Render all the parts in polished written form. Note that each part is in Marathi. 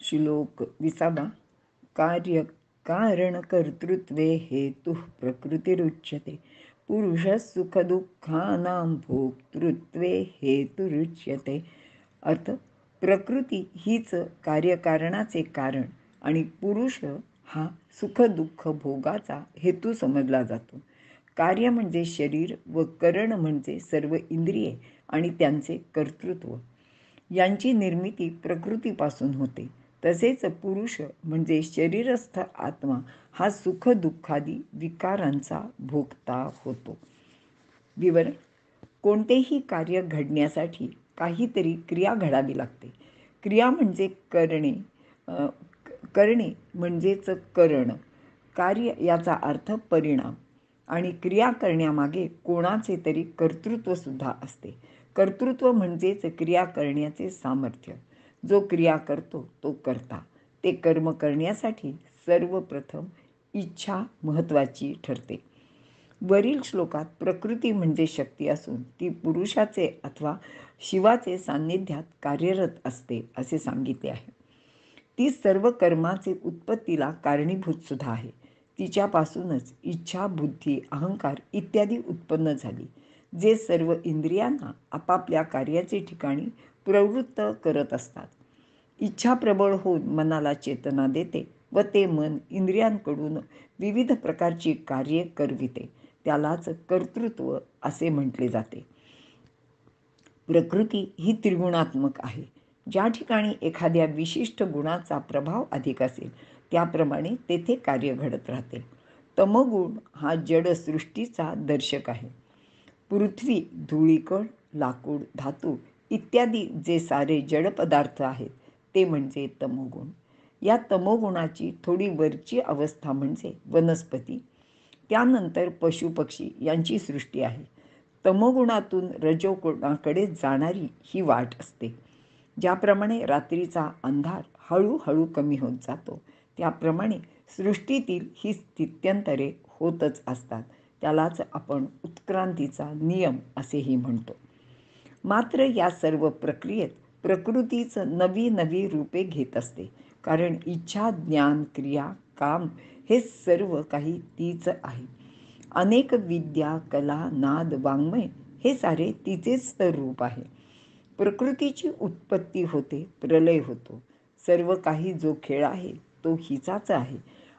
श्लोक 20. कार्य कारण कर्तृत्वे हेतुः प्रकृतिरुच्यते पुरुषः सुखदुःखानां भोक्तृत्वे हेतुरुच्यते. अर्थ, प्रकृती हीच कार्यकारणाचे कारण आणि पुरुष हा सुखदुःख भोगाचा हेतू समजला जातो. कार्य म्हणजे शरीर व करण म्हणजे सर्व इंद्रिये आणि त्यांचे कर्तृत्व. यांची निर्मिती प्रकृतीपासून होते. तसेच पुरुष म्हणजे शरीरस्थ आत्मा हा सुख दुःखादी विकारांचा भोगता होतो. विवरण: कोणतेही कार्य घडण्यासाठी काहीतरी क्रिया घडावी लागते. क्रिया म्हणजे करणे, करणे म्हणजेच करण. कार्य याचा अर्थ परिणाम आणि क्रिया करण्यामागे कोणाचे तरी कर्तृत्व सुद्धा असते. कर्तृत्व म्हणजेच क्रिया करण्याचे सामर्थ्य. जो क्रिया करतो तो कर्ता. ते कर्म करण्यासाठी सर्वप्रथम इच्छा महत्त्वाची ठरते. वरील श्लोकात प्रकृती म्हणजे शक्ती असून ती पुरुषाचे अथवा शिवाचे सान्निध्यात कार्यरत असते असे सांगितले आहे. ती सर्व कर्माचे उत्पत्तीला कारणीभूत सुद्धा आहे. तिच्यापासूनच इच्छा, बुद्धी, अहंकार इत्यादी उत्पन्न झाली, जे सर्व इंद्रियांना आपापल्या कार्याचे ठिकाणी प्रवृत्त करत असतात. इच्छा प्रबळ होऊन मनाला चेतना देते व ते मन इंद्रियांकडून विविध प्रकारची कार्ये करविते. त्यालाच कर्तृत्व असे म्हटले जाते. प्रकृती ही त्रिगुणात्मक आहे. ज्या ठिकाणी एखाद्या विशिष्ट गुणाचा प्रभाव अधिक असेल त्याप्रमाणे तेथे कार्य घडत राहते. तमोगुण हा जड सृष्टीचा दर्शक आहे. पृथ्वी, धुळीकण, लाकूड, धातू इत्यादी जे सारे जड पदार्थ आहेत ते म्हणजे तमोगुण. या तमोगुणाची थोडी वरची अवस्था म्हणजे वनस्पती, त्यानंतर पशुपक्षी यांची सृष्टी आहे. तमोगुणातून रजोगुणाकडे जाणारी ही वाट असते. ज्याप्रमाणे रात्रीचा अंधार हळूहळू कमी होत जातो त्याप्रमाणे सृष्टीतील ही स्थित्यंतरे होतच असतात. त्यालाच आपण उत्क्रांतीचा नियम असेही म्हणतो. मात्र या सर्व प्रक्रियेत प्रकृतीच नवी नवी रूपे घेत असते. कारण इच्छा, ज्ञान, क्रिया, काम हे सर्व काही तीच आहे. अनेक विद्या, कला, नाद, वाङ्मय हे सारे तिचेच तर रूप आहे. प्रकृतीची उत्पत्ती होते, प्रलय होतो. सर्व काही जो खेळ आहे तो हिचाच आहे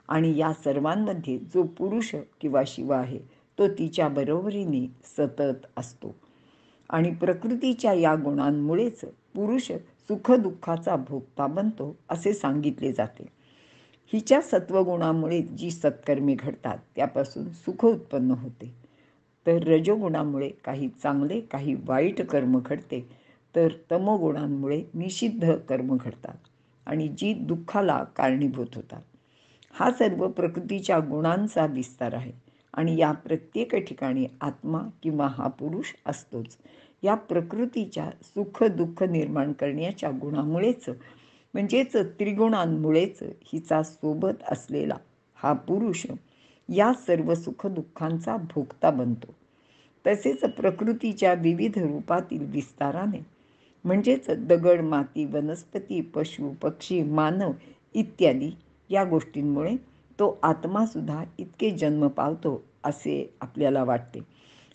आणि या सर्वांमध्ये जो पुरुष किंवा शिव आहे तो तिच्या बरोबरीने सतत असतो. आणि प्रकृतीच्या या गुणांमुळेच पुरुष सुखदुःखाचा भोगता बनतो असे सांगितले जाते. हिच्या सत्वगुणामुळे जी सत्कर्मे घडतात त्यापासून सुख उत्पन्न होते. तर रजोगुणामुळे काही चांगले काही वाईट कर्म घडते. तर तमोगुणांमुळे निषिद्ध कर्म घडतात आणि जी दुःखाला कारणीभूत होतात. हा सर्व प्रकृतीच्या गुणांचा विस्तार आहे आणि या प्रत्येक ठिकाणी आत्मा किंवा हा पुरुष असतोच. या प्रकृतीच्या सुख दुःख निर्माण करण्याच्या गुणामुळेच म्हणजेच त्रिगुणांमुळेच हिचा सोबत असलेला हा पुरुष या सर्व सुखदुःखांचा भोगता बनतो. तसेच प्रकृतीच्या विविध रूपातील विस्ताराने म्हणजेच दगड, माती, वनस्पती, पशु, पक्षी, मानव इत्यादी या गोष्टींमुळे तो आत्मासुद्धा इतके जन्म पावतो असे आपल्याला वाटते.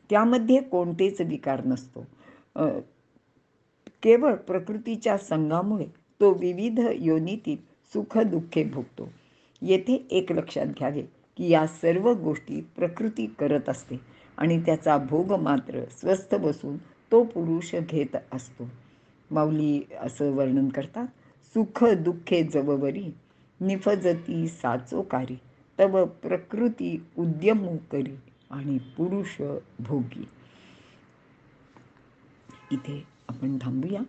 त्यामध्ये कोणतेच विकार नसतो. केवळ प्रकृतीच्या संगामुळे तो विविध योनीतील सुख दुःखे भोगतो. येथे एक लक्षात घ्यावे की या सर्व गोष्टी प्रकृती करत असते आणि त्याचा भोग मात्र स्वस्थ बसून तो पुरुष घेत असतो. माऊली असं वर्णन करतात: सुख दुःखे जववरी निफजती साचोकारी तव प्रकृती उद्यमू करी आणि पुरुष भोगी. इथे आपण थांबूया.